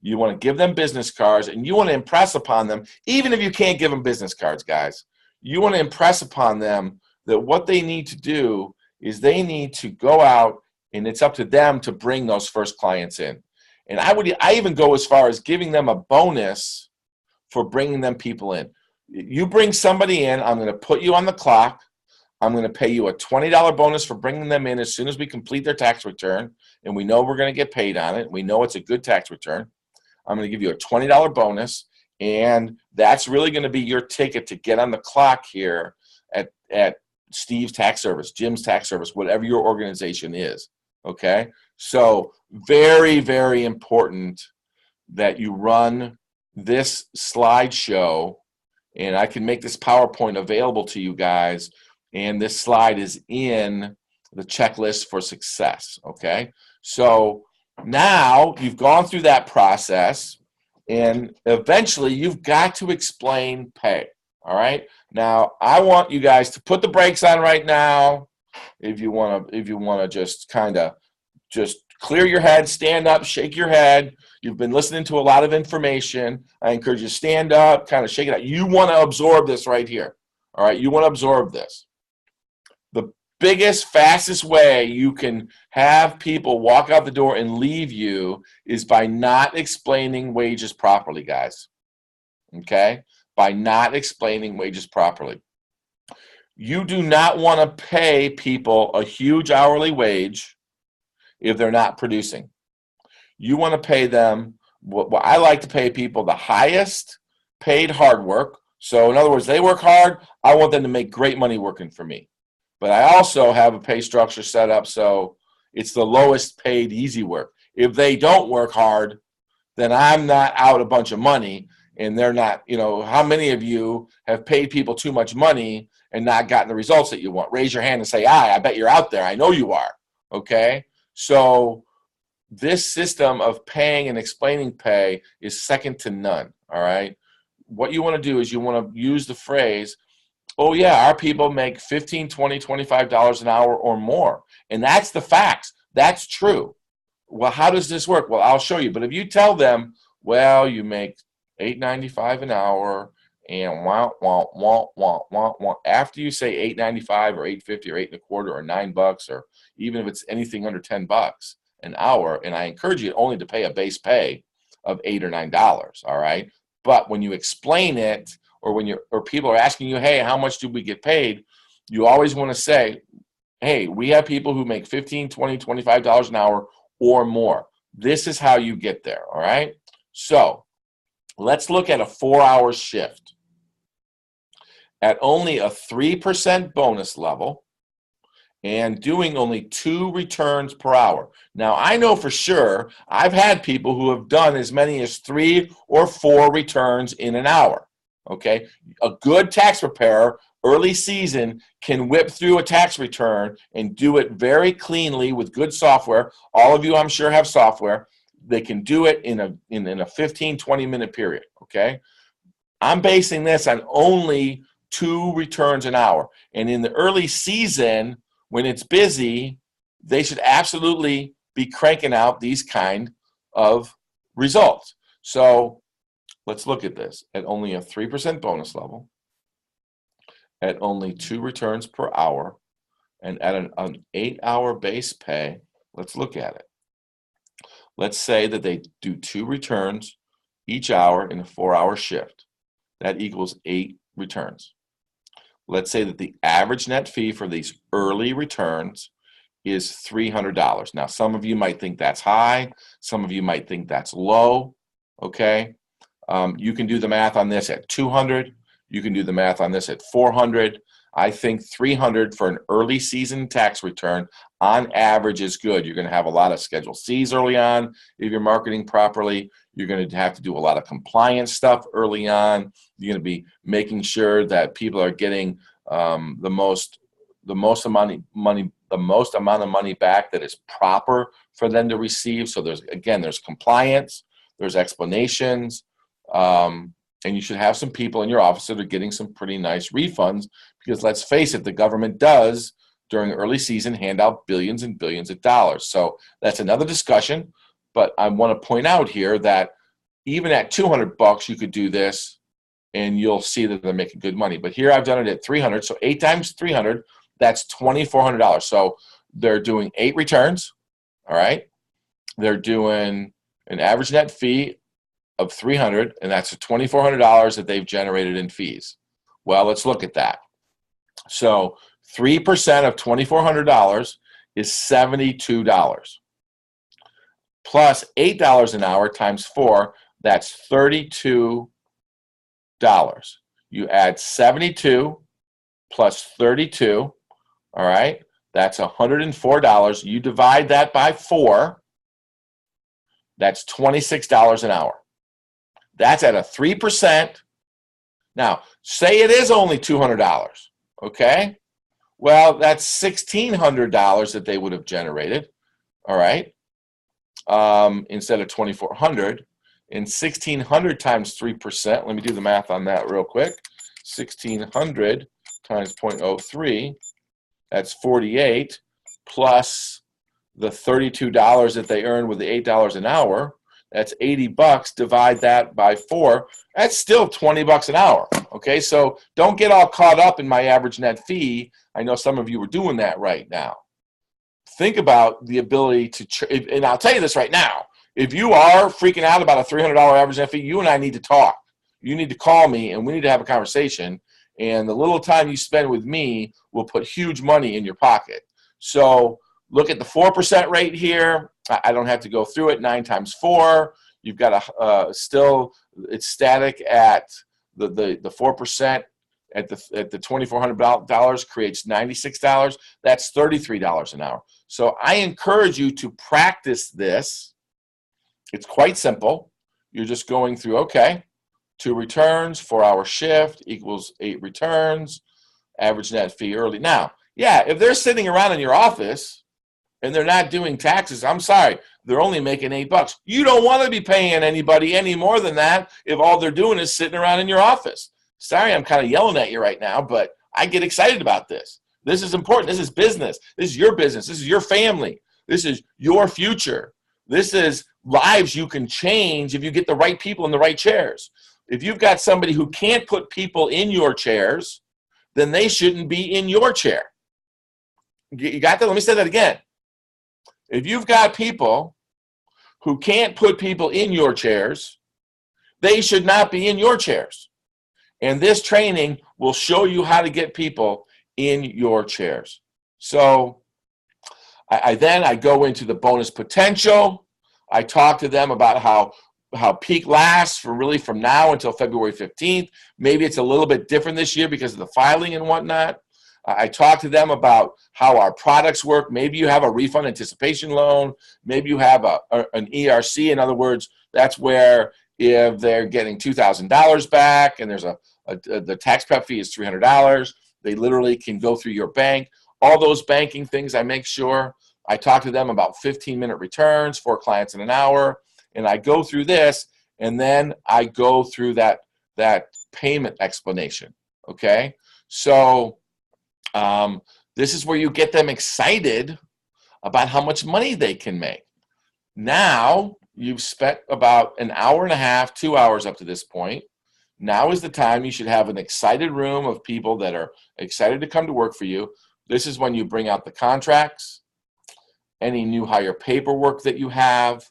You want to give them business cards, and you want to impress upon them, even if you can't give them business cards, guys, you want to impress upon them that what they need to do is they need to go out, and it's up to them to bring those first clients in. And I even go as far as giving them a bonus for bringing them people in. You bring somebody in, I'm going to put you on the clock. I'm going to pay you a $20 bonus for bringing them in as soon as we complete their tax return, and we know we're going to get paid on it. We know it's a good tax return. I'm going to give you a $20 bonus, and that's really going to be your ticket to get on the clock here at Steve's Tax Service, Jim's Tax Service, whatever your organization is, okay? So very, very important that you run this slideshow, and I can make this PowerPoint available to you guys, and this slide is in the checklist for success, okay? So now you've gone through that process, and eventually you've got to explain pay, all right? Now, I want you guys to put the brakes on right now. If you want to just kind of just clear your head, stand up, shake your head. You've been listening to a lot of information. I encourage you to stand up, kind of shake it out. You want to absorb this right here, all right? You want to absorb this. The biggest, fastest way you can have people walk out the door and leave you is by not explaining wages properly, guys, okay? By not explaining wages properly. You do not want to pay people a huge hourly wage if they're not producing. You want to pay them, what I like to pay people the highest paid hard work. So in other words, they work hard, I want them to make great money working for me. But I also have a pay structure set up so it's the lowest paid easy work. If they don't work hard, then I'm not out a bunch of money, and they're not, how many of you have paid people too much money and not gotten the results that you want? Raise your hand and say, I bet you're out there. I know you are, okay? So this system of paying and explaining pay is second to none, all right? What you want to do is you want to use the phrase, oh yeah, our people make $15, $20, $25 an hour or more. And that's the facts. That's true. Well, how does this work? Well, I'll show you. But if you tell them, well, you make $8.95 an hour And after you say $8.95 or $8.50 or 8.25 or $9, or even if it's anything under $10 an hour, and I encourage you only to pay a base pay of $8 or $9, all right? But when you explain it, or when people are asking you, hey, how much do we get paid? You always want to say, hey, we have people who make $15, $20, $25 an hour or more. This is how you get there, all right? So let's look at a 4-hour shift. At only a 3% bonus level and doing only 2 returns per hour. Now, I know for sure I've had people who have done as many as 3 or 4 returns in an hour, okay? A good tax preparer, early season, can whip through a tax return and do it very cleanly with good software. All of you, I'm sure, have software. They can do it in a 15, 20-minute period, okay? I'm basing this on only 2 returns an hour. And in the early season, when it's busy, they should absolutely be cranking out these kind of results. So let's look at this. At only a 3% bonus level, at only 2 returns per hour, and at an 8-hour base pay, let's look at it. Let's say that they do 2 returns each hour in a 4-hour shift. That equals 8 returns. Let's say that the average net fee for these early returns is $300. Now, some of you might think that's high. Some of you might think that's low, okay? You can do the math on this at 200. You can do the math on this at 400. I think 300 for an early season tax return on average is good. You're going to have a lot of Schedule C's early on if you're marketing properly. You're going to have to do a lot of compliance stuff early on. You're going to be making sure that people are getting the most amount of money back that is proper for them to receive. So there's compliance, there's explanations, and you should have some people in your office that are getting some pretty nice refunds, because let's face it, the government does during early season hand out billions and billions of dollars. So that's another discussion. But I want to point out here that even at $200, you could do this and you'll see that they're making good money. But here I've done it at 300. So 8 times 300, that's $2,400. So they're doing 8 returns, all right? They're doing an average net fee of $300, and that's $2,400 that they've generated in fees. Well, let's look at that. So 3% of $2,400 is $72. Plus $8 an hour times 4, that's $32. You add 72 plus 32, all right? That's $104. You divide that by 4, that's $26 an hour. That's at a 3%. Now, say it is only $200, okay? Well, that's $1,600 that they would have generated, all right? Instead of $2,400. And 1,600 times 3%, let me do the math on that real quick. 1,600 times 0.03, that's 48, plus the $32 that they earned with the $8 an hour, that's $80. Divide that by 4, that's still $20 an hour, okay? So don't get all caught up in my average net fee. I know some of you are doing that right now. Think about the ability to, and I'll tell you this right now, if you are freaking out about a $300 average net fee, you and I need to talk. You need to call me, and we need to have a conversation, and the little time you spend with me will put huge money in your pocket. So look at the 4% rate here. I don't have to go through it. 9 times 4. You've got still, it's static at the 4% at the $2,400 creates $96. That's $33 an hour. So I encourage you to practice this. It's quite simple. You're just going through, okay, 2 returns, 4-hour shift equals 8 returns, average net fee early. Now, yeah, if they're sitting around in your office and they're not doing taxes, I'm sorry, they're only making $8. You don't want to be paying anybody any more than that if all they're doing is sitting around in your office. Sorry, I'm kind of yelling at you right now, but I get excited about this. This is important. This is business. This is your business. This is your family. This is your future. This is lives you can change if you get the right people in the right chairs. If you've got somebody who can't put people in your chairs, then they shouldn't be in your chair. You got that? Let me say that again. If you've got people who can't put people in your chairs, they should not be in your chairs. And this training will show you how to get people in your chairs. So I go into the bonus potential. I talk to them about how peak lasts from now until February 15th. Maybe it's a little bit different this year because of the filing and whatnot. I talk to them about how our products work. Maybe you have a refund anticipation loan. Maybe you have an ERC. In other words, that's where if they're getting $2,000 back and there's the tax prep fee is $300, they literally can go through your bank. All those banking things, I make sure. I talk to them about 15-minute returns, 4 clients in an hour, and I go through this, and then I go through that payment explanation, okay? So this is where you get them excited about how much money they can make. Now, you've spent about an hour and a half, 2 hours up to this point. Now is the time you should have an excited room of people that are excited to come to work for you. This is when you bring out the contracts, any new hire paperwork that you have.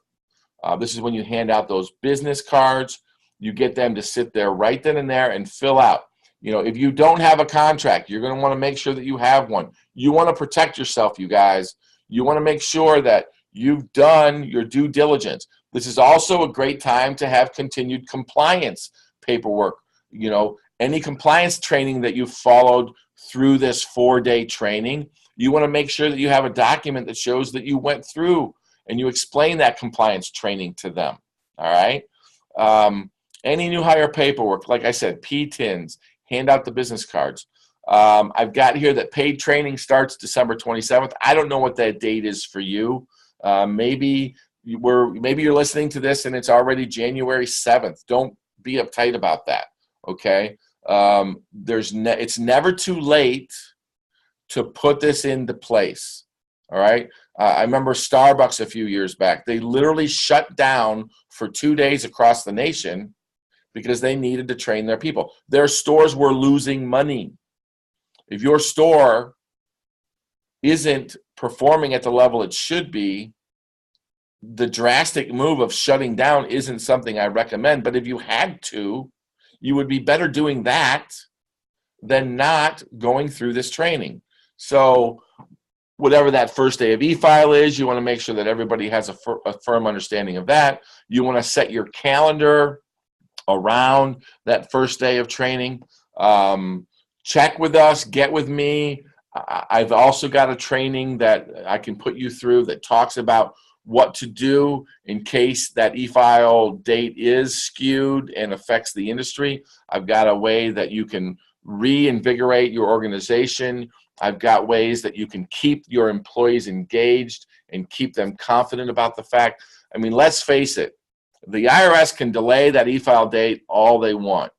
This is when you hand out those business cards. You get them to sit there right then and there and fill out. You know, if you don't have a contract, you're going to want to make sure that you have one. You want to protect yourself, you guys. You want to make sure that you've done your due diligence. This is also a great time to have continued compliance paperwork. You know, any compliance training that you've followed through this 4-day training, you want to make sure that you have a document that shows that you went through and you explain that compliance training to them. All right. Any new hire paperwork, like I said, PTINs, hand out the business cards. I've got here that paid training starts December 27th. I don't know what that date is for you. Maybe you're listening to this and it's already January 7th. Don't be uptight about that. Okay. It's never too late to put this into place. All right. I remember Starbucks a few years back. They literally shut down for 2 days across the nation because they needed to train their people. Their stores were losing money. If your store isn't performing at the level it should be, the drastic move of shutting down isn't something I recommend. But if you had to, you would be better doing that than not going through this training. So whatever that first day of e-file is, you want to make sure that everybody has a firm understanding of that. You want to set your calendar around that first day of training. Check with us, get with me. I've also got a training that I can put you through that talks about what to do in case that e-file date is skewed and affects the industry. I've got a way that you can reinvigorate your organization. I've got ways that you can keep your employees engaged and keep them confident about the fact. I mean, let's face it, the IRS can delay that e-file date all they want.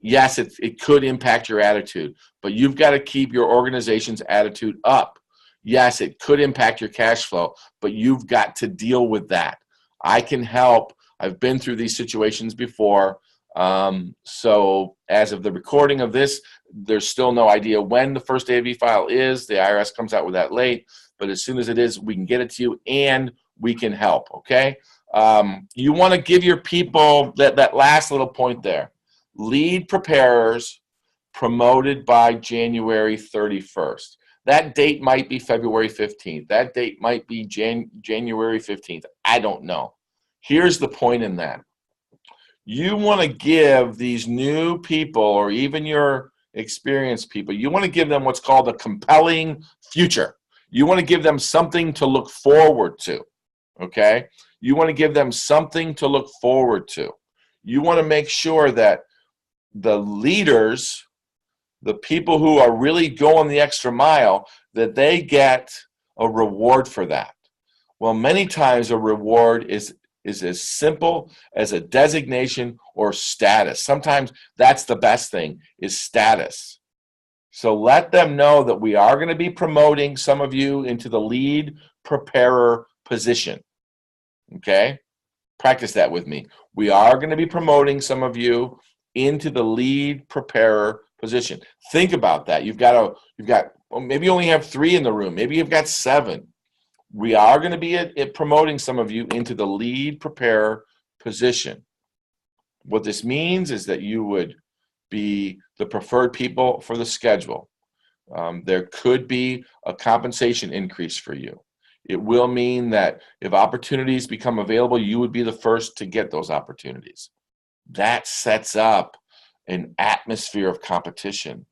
Yes, it could impact your attitude, but you've got to keep your organization's attitude up. Yes, it could impact your cash flow, but you've got to deal with that. I can help. I've been through these situations before. So as of the recording of this, there's still no idea when the first day of e-file is. The IRS comes out with that late, but as soon as it is, we can get it to you and we can help, okay? You want to give your people that last little point there. Lead preparers promoted by January 31st. That date might be February 15th. That date might be January 15th. I don't know. Here's the point in that. You want to give these new people or even your experienced people, you want to give them what's called a compelling future. You want to give them something to look forward to, okay? You want to give them something to look forward to. You want to make sure that the leaders, the people who are really going the extra mile, that they get a reward for that. Well, many times a reward is as simple as a designation or status. Sometimes that's the best thing, is status. So let them know that we are going to be promoting some of you into the lead preparer position. Okay? practice that with me. We are going to be promoting some of you into the lead preparer position. Think about that. Well, maybe you only have 3 in the room. Maybe you've got 7. We are going to be promoting some of you into the lead preparer position. What this means is that you would be the preferred people for the schedule. There could be a compensation increase for you. It will mean that if opportunities become available, you would be the first to get those opportunities. That sets up an atmosphere of competition.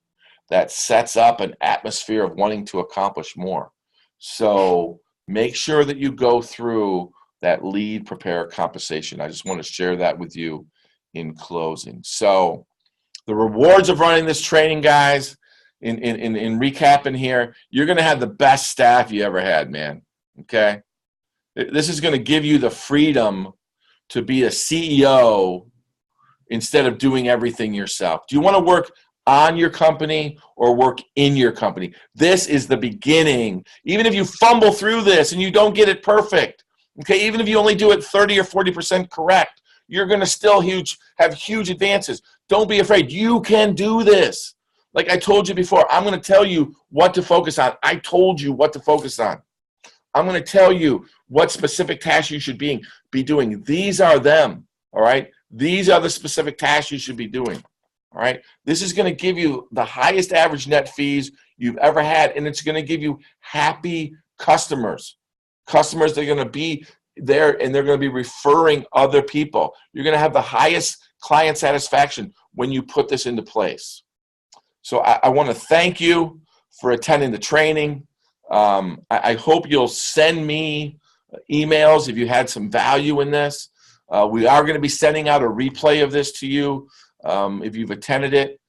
That sets up an atmosphere of wanting to accomplish more. So make sure that you go through that lead preparer compensation. I just want to share that with you in closing. So the rewards of running this training, guys, in recapping here, you're going to have the best staff you ever had, man. Okay? This is going to give you the freedom to be a CEO instead of doing everything yourself. Do you want to work on your company or work in your company? This is the beginning. Even if you fumble through this and you don't get it perfect, okay, even if you only do it 30 or 40% correct, you're going to still have huge advances. Don't be afraid. You can do this. Like I told you before, I'm going to tell you what to focus on. I told you what to focus on. I'm going to tell you what specific tasks you should be doing. These are them, all right? These are the specific tasks you should be doing, all right? This is going to give you the highest average net fees you've ever had, and it's going to give you happy customers. Customers that are going to be there, and they're going to be referring other people. You're going to have the highest client satisfaction when you put this into place. So I want to thank you for attending the training. I hope you'll send me emails if you had some value in this. We are going to be sending out a replay of this to you if you've attended it.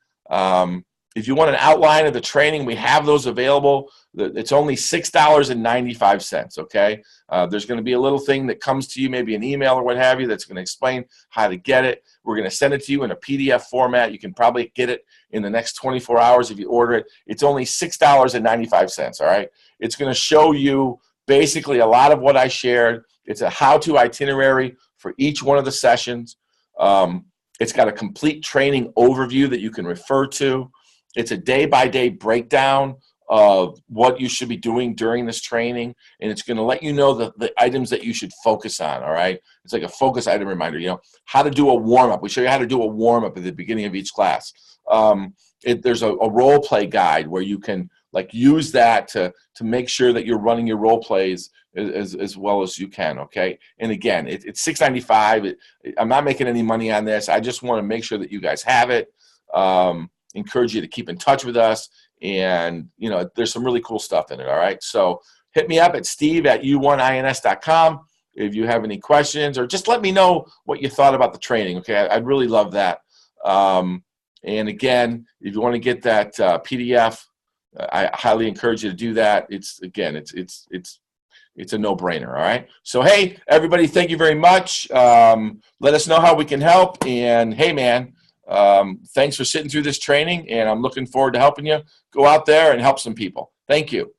If you want an outline of the training, we have those available. It's only $6.95, okay? There's going to be a little thing that comes to you, maybe an email or what have you, that's going to explain how to get it. We're going to send it to you in a PDF format. You can probably get it in the next 24 hours if you order it. It's only $6.95, all right? It's going to show you basically a lot of what I shared. It's a how-to itinerary for each one of the sessions. It's got a complete training overview that you can refer to. It's a day-by-day breakdown of what you should be doing during this training, and it's going to let you know the items that you should focus on, all right? It's like a focus item reminder, you know, how to do a warm-up. We show you how to do a warm-up at the beginning of each class. There's a role play guide where you can like use that to make sure that you're running your role plays as well as you can, okay? And again, it's $6.95. I'm not making any money on this. I just want to make sure that you guys have it. Encourage you to keep in touch with us, and you know, there's some really cool stuff in it, all right? So hit me up at steve@u1ins.com if you have any questions, or just let me know what you thought about the training, okay? I'd really love that. And again, if you want to get that PDF, I highly encourage you to do that. It's a no-brainer, all right? So, hey, everybody, thank you very much. Let us know how we can help. And, hey, man, thanks for sitting through this training, and I'm looking forward to helping you go out there and help some people. Thank you.